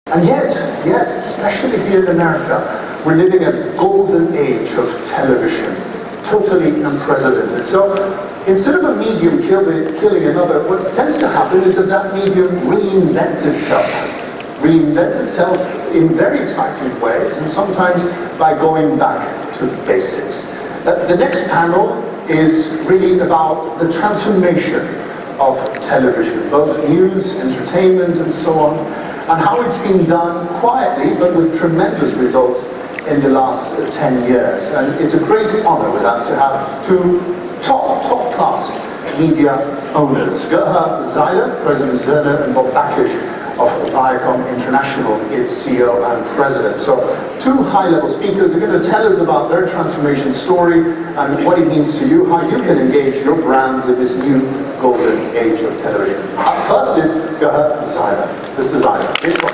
And yet, especially here in America, we're living a golden age of television, totally unprecedented. So instead of a medium killing another, what tends to happen is that that medium reinvents itself in very exciting ways, and sometimes by going back to basics. The next panel is really about the transformation of television, both news, entertainment, and so on, and how it's been done quietly but with tremendous results in the last 10 years. And it's a great honor with us to have two top-class media owners, Gerhard Zeiler, President Zeiler, and Bob Bakish of Viacom International, its CEO and President. So two high-level speakers are going to tell us about their transformation story and what it means to you, how you can engage your brand with this new golden age of television. Up first is Gerhard Zeiler. Mr. Zeiler, please go.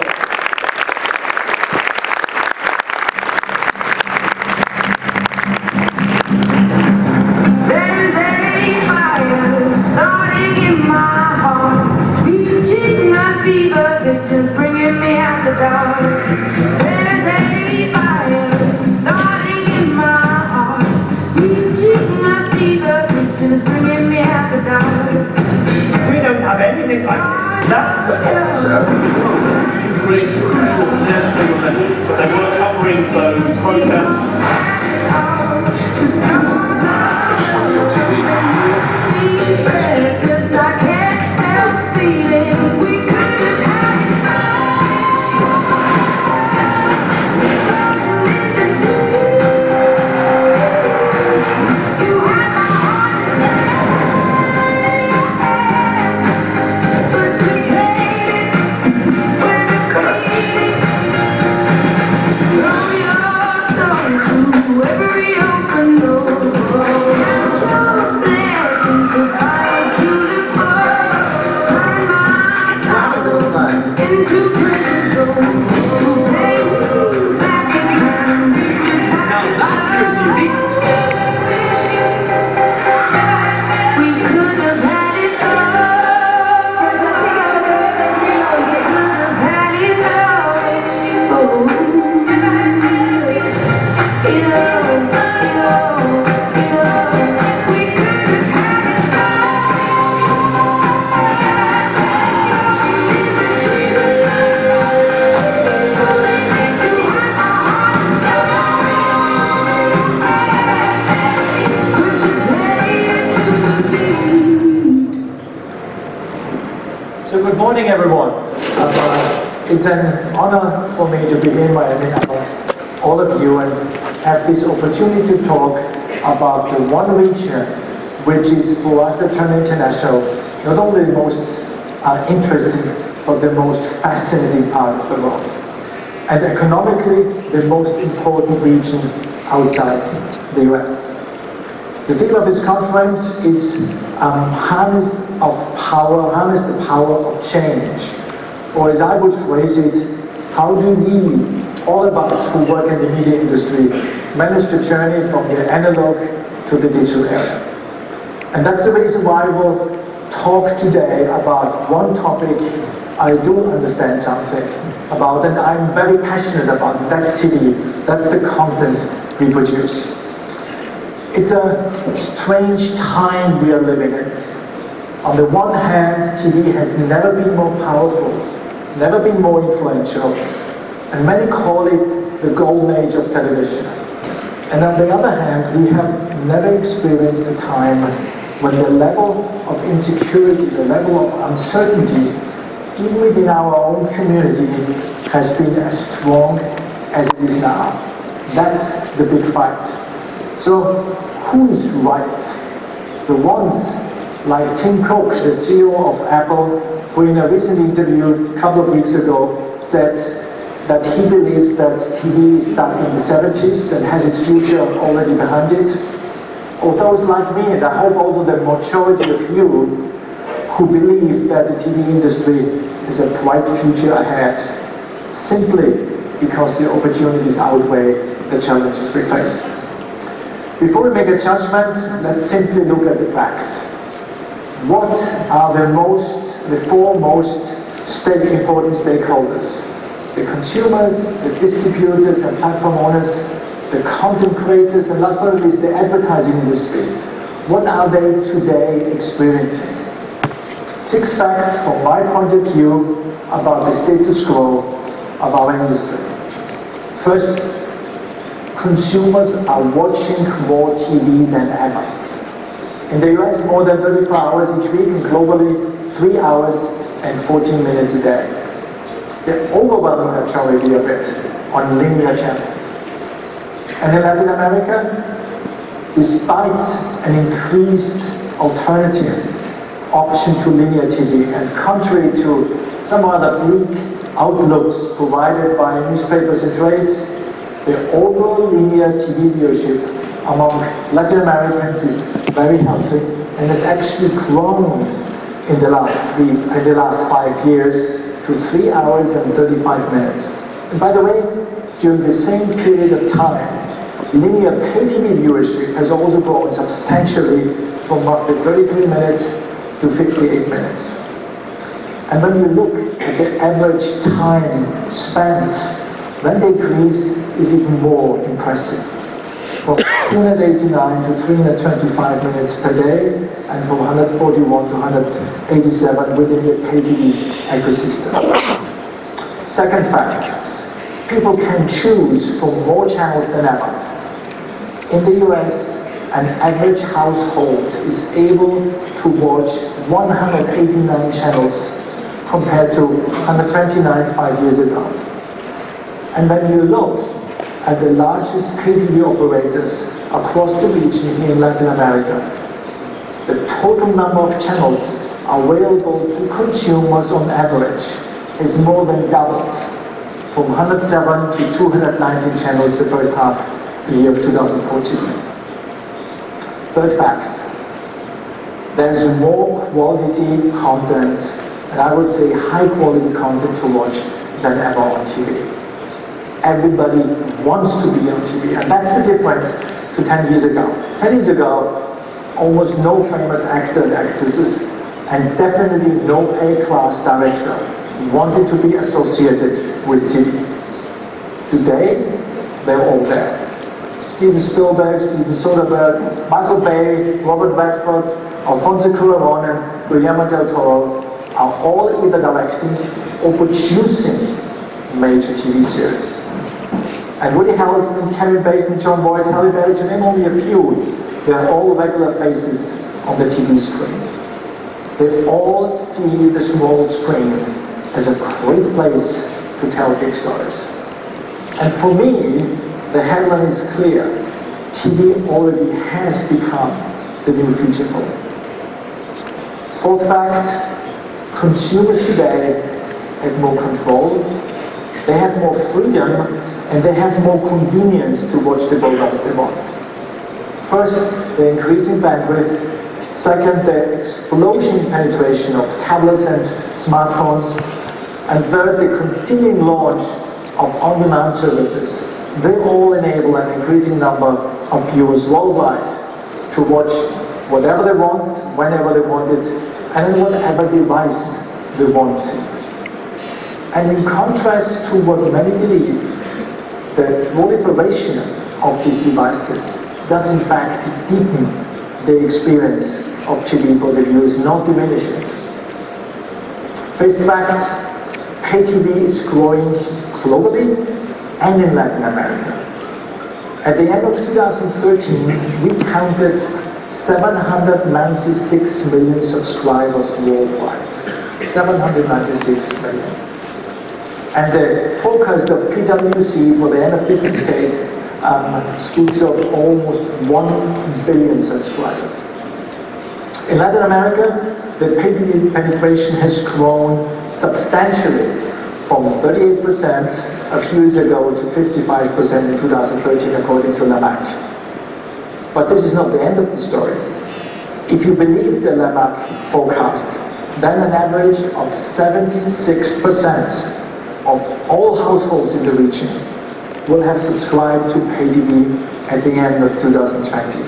Pictures bringing me out the dark. There's a fire starting in my heart, reaching a fever. Pictures bringing me out the dark. We don't have anything like this. That's the answer. Creates a crucial national event. They were covering those protests. Your TV. Breathless, I can't help feeling. We could have had it Good morning, everyone. It's an honor for me to be here in Miami amongst all of you and have this opportunity to talk about the one region which is for us at Turner International not only the most interesting but the most fascinating part of the world, and economically the most important region outside the US. The theme of this conference is harness the power of change. Or as I would phrase it, how do we, all of us who work in the media industry, manage the journey from the analog to the digital era? And that's the reason why we'll talk today about one topic I do understand something about and I'm very passionate about, and that's TV. That's the content we produce. It's a strange time we are living in. On the one hand, TV has never been more powerful, never been more influential, and many call it the golden age of television. And on the other hand, we have never experienced a time when the level of insecurity, the level of uncertainty, even within our own community, has been as strong as it is now. That's the big fight. So, who is right? The ones like Tim Cook, the CEO of Apple, who in a recent interview a couple of weeks ago said that he believes that TV is stuck in the 70s and has its future already behind it. Or those like me, and I hope also the majority of you, who believe that the TV industry has a bright future ahead, simply because the opportunities outweigh the challenges we face. Before we make a judgment, let's simply look at the facts. What are the four most important stakeholders the consumers, the distributors and platform owners, the content creators, and last but not least, the advertising industry. What are they today experiencing? 6 facts from my point of view about the status quo of our industry. First, consumers are watching more TV than ever. In the US, more than 34 hours each week, and globally, 3 hours and 14 minutes a day. The overwhelming majority of it on linear channels. And in Latin America, despite an increased alternative option to linear TV, and contrary to some other bleak outlooks provided by newspapers and trades, the overall linear TV viewership among Latin Americans is very healthy and has actually grown in the last 5 years to 3 hours and 35 minutes. And by the way, during the same period of time, linear pay TV viewership has also grown substantially from roughly 33 minutes to 58 minutes. And when you look at the average time spent, then the increase is even more impressive. From 289 to 325 minutes per day, and from 141 to 187 within the pay TV ecosystem. Second fact, people can choose from more channels than ever. In the US, an average household is able to watch 189 channels compared to 129 5 years ago. And when you look at the largest pay TV operators across the region here in Latin America, the total number of channels available to consumers on average is more than doubled, from 107 to 219 channels the first half the year of 2014. Third fact, there's more quality content, and I would say high quality content to watch than ever on TV. Everybody wants to be on TV, and that's the difference to 10 years ago. 10 years ago, almost no famous actor and actresses, and definitely no A-class director wanted to be associated with TV. Today, they're all there. Steven Spielberg, Steven Soderbergh, Michael Bay, Robert Redford, Alfonso Cuarón, and Guillermo del Toro are all either directing or producing major TV series. And Woody Harrelson, Kevin Bacon, John Boyd, Halle Berry, to name only a few, they're all regular faces on the TV screen. They all see the small screen as a great place to tell big stories. And for me, the headline is clear. TV already has become the new feature film. Fourth fact, consumers today have more control, they have more freedom, and they have more convenience to watch the programs they want. First, the increasing bandwidth. Second, the explosion penetration of tablets and smartphones. And third, the continuing launch of on-demand services. They all enable an increasing number of viewers worldwide to watch whatever they want, whenever they want it, and on whatever device they want it. And in contrast to what many believe, the proliferation of these devices does in fact deepen the experience of TV for the viewers, not diminish it. Fifth fact, pay TV is growing globally and in Latin America. At the end of 2013, we counted 796 million subscribers worldwide. 796 million. And the forecast of PwC for the end of this decade speaks of almost 1 billion subscribers. In Latin America, the pay TV penetration has grown substantially from 38% a few years ago to 55% in 2013, according to LAMAC. But this is not the end of the story. If you believe the LAMAC forecast, then an average of 76% of all households in the region will have subscribed to pay TV at the end of 2020.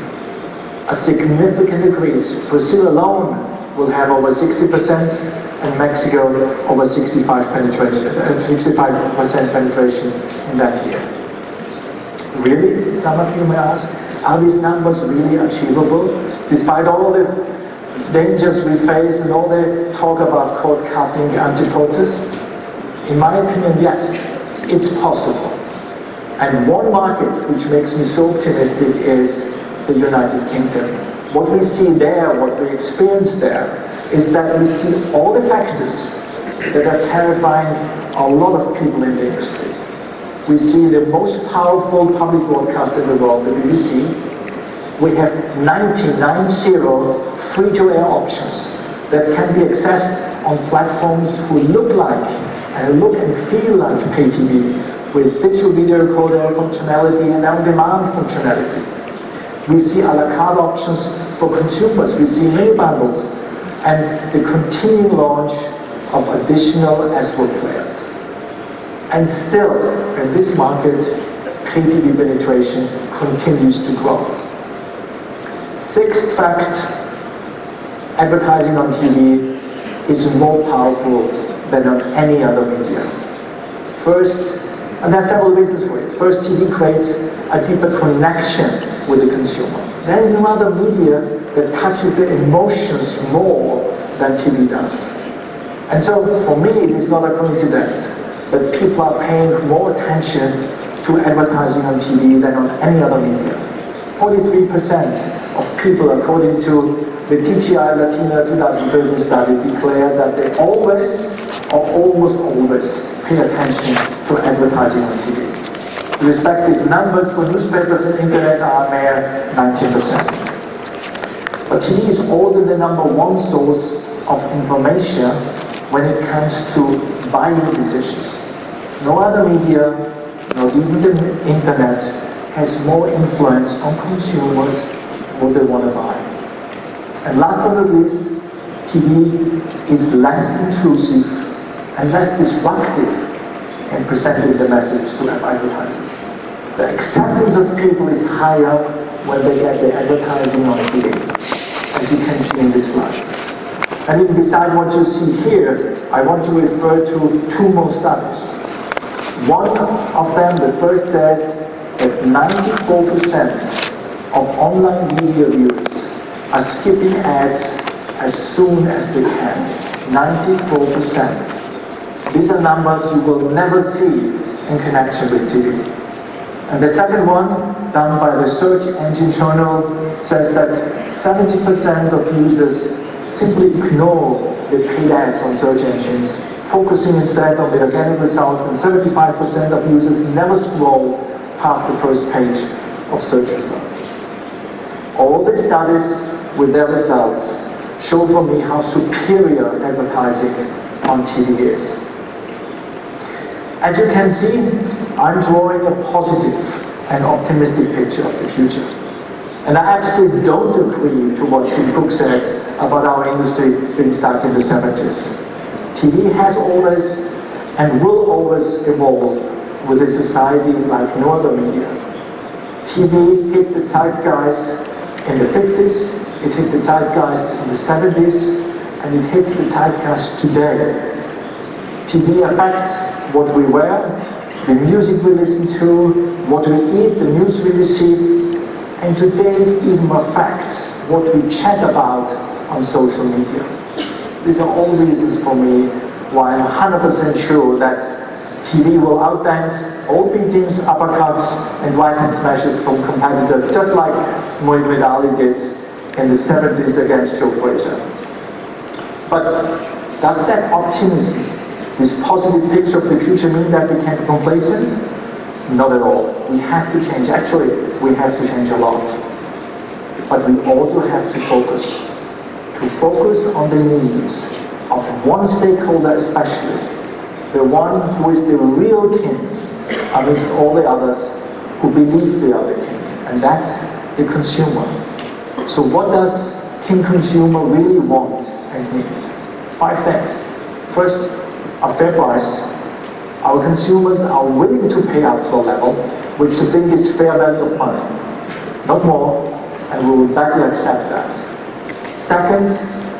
A significant increase. Brazil alone will have over 60%, and Mexico over 65% penetration in that year. Really, some of you may ask, are these numbers really achievable? Despite all the dangers we face and all the talk about cord-cutting anti-protests? In my opinion, yes, it's possible. And one market which makes me so optimistic is the United Kingdom. What we see there, what we experience there, is that we see all the factors that are terrifying a lot of people in the industry. We see the most powerful public broadcaster in the world, the BBC. We have 90 free-to-air options that can be accessed on platforms who look like and look and feel like pay TV, with digital video recorder functionality and on-demand functionality. We see a la carte options for consumers. We see mini bundles and the continuing launch of additional SVOD players. And still, in this market, pay TV penetration continues to grow. Sixth fact, advertising on TV is more powerful than on any other media. First, and there are several reasons for it. First, TV creates a deeper connection with the consumer. There is no other media that touches the emotions more than TV does. And so, for me, it is not a coincidence that people are paying more attention to advertising on TV than on any other media. 43% of people, according to the TGI Latina 2013 study, declare that they always, or almost always, pay attention to advertising on TV. The respective numbers for newspapers and internet are mere 19%. But TV is also the #1 source of information when it comes to buying decisions. No other media, not even the internet, has more influence on consumers what they want to buy. And last but not least, TV is less intrusive and less disruptive in presenting the message to advertisers. The acceptance of people is higher when they get the advertising on TV, as you can see in this slide. And even beside what you see here, I want to refer to two more studies. One of them, the first, says that 94% of online video viewers are skipping ads as soon as they can. 94%. These are numbers you will never see in connection with TV. And the second one, done by the Search Engine Journal, says that 70% of users simply ignore the paid ads on search engines, focusing instead on the organic results, and 75% of users never scroll past the first page of search results. All the studies with their results show for me how superior advertising on TV is. As you can see, I'm drawing a positive and optimistic picture of the future. And I absolutely don't agree to what Tim Cook said about our industry being stuck in the 70s. TV has always and will always evolve with a society like no other media. TV hit the zeitgeist in the 50s, it hit the zeitgeist in the 70s, and it hits the zeitgeist today. TV affects what we wear, the music we listen to, what we eat, the news we receive, and today it even affects what we chat about on social media. These are all reasons for me why I'm 100% sure that TV will outdance all beatings, uppercuts, and right-hand smashes from competitors, just like Muhammad Ali did in the 70s against Joe Frazier. But does that optimism, this positive picture of the future, mean that we can be complacent? Not at all. We have to change. Actually, we have to change a lot. But we also have to focus on the needs of one stakeholder especially, the one who is the real king amidst all the others who believe they are the king, and that's the consumer. So what does king consumer really want and need? 5 things. First, a fair price. Our consumers are willing to pay up to a level which they think is fair value of money. Not more, and we will badly accept that. Second,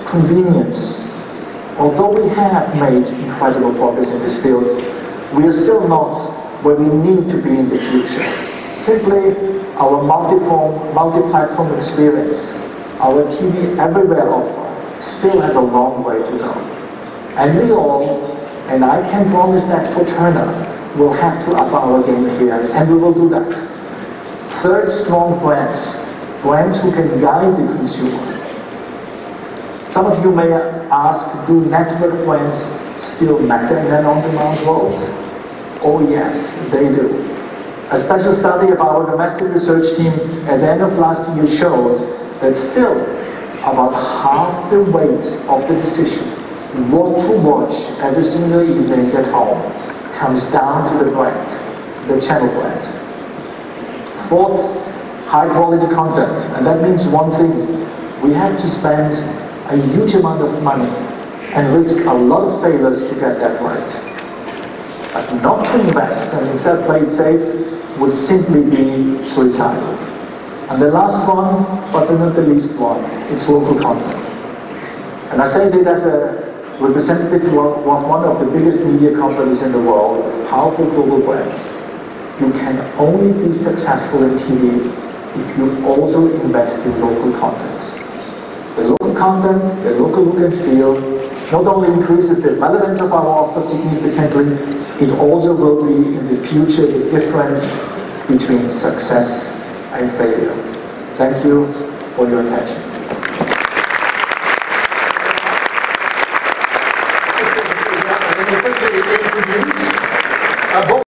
convenience. although we have made incredible progress in this field, we are still not where we need to be in the future. Simply, our multi-platform experience, our TV everywhere offer, still has a long way to go. And we all, and I can promise that for Turner, will have to up our game here, and we will do that. Third, strong brands. Brands who can guide the consumer. Some of you may ask, do network brands still matter in an on-demand world? Oh yes, they do. A special study of our domestic research team at the end of last year showed that still about half the weight of the decision what to watch every single evening at home comes down to the brand, the channel brand. Fourth, high quality content, and that means one thing: we have to spend a huge amount of money and risk a lot of failures to get that right. But not to invest and instead play it safe would simply be suicidal. And the last one, but not the least one, it's local content. And I say that as a representative of one of the biggest media companies in the world, with powerful global brands. You can only be successful in TV if you also invest in local content. The local content, the local look and feel, not only increases the relevance of our offer significantly, it also will be in the future the difference between success and failure. Thank you for your attention.